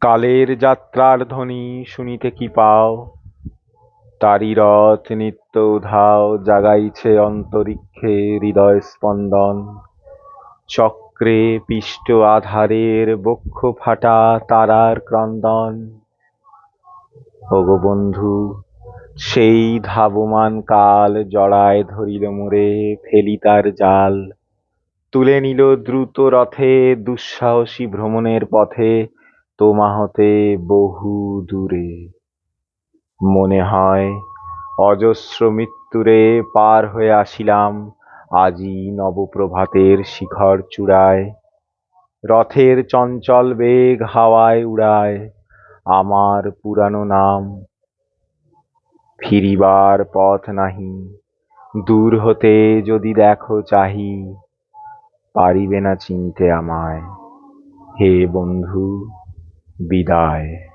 কালের যাত্রার ধ্বনি শুনিতে কি পাও? তারি রথ নিত্য উধাও জাগাইছে অন্তরিক্ষে হৃদয় স্পন্দন। চক্রে পিষ্ট আধারের বক্ষ ফাটা তারার ক্রন্দন। ওগো বন্ধু, সেই ধাবমান কাল জড়ায় ধরিল মোরে, ফেলি তার জাল। তুলে নিল দ্রুত রথে দুঃসাহসী ভ্রমণের পথে, তোমা হতে বহু দূরে। মনে হয় অজস্র মৃত্যুরে পার হয়ে আসিলাম আজি নবপ্রভাতের শিখর চূড়ায়। রথের চঞ্চল বেগ হাওয়ায় উড়ায় আমার পুরানো নাম। ফিরিবার পথ নাহি, দূর হতে যদি দেখো চাহি, পারিবে না চিনতে আমায়। হে বন্ধু, বিদায়।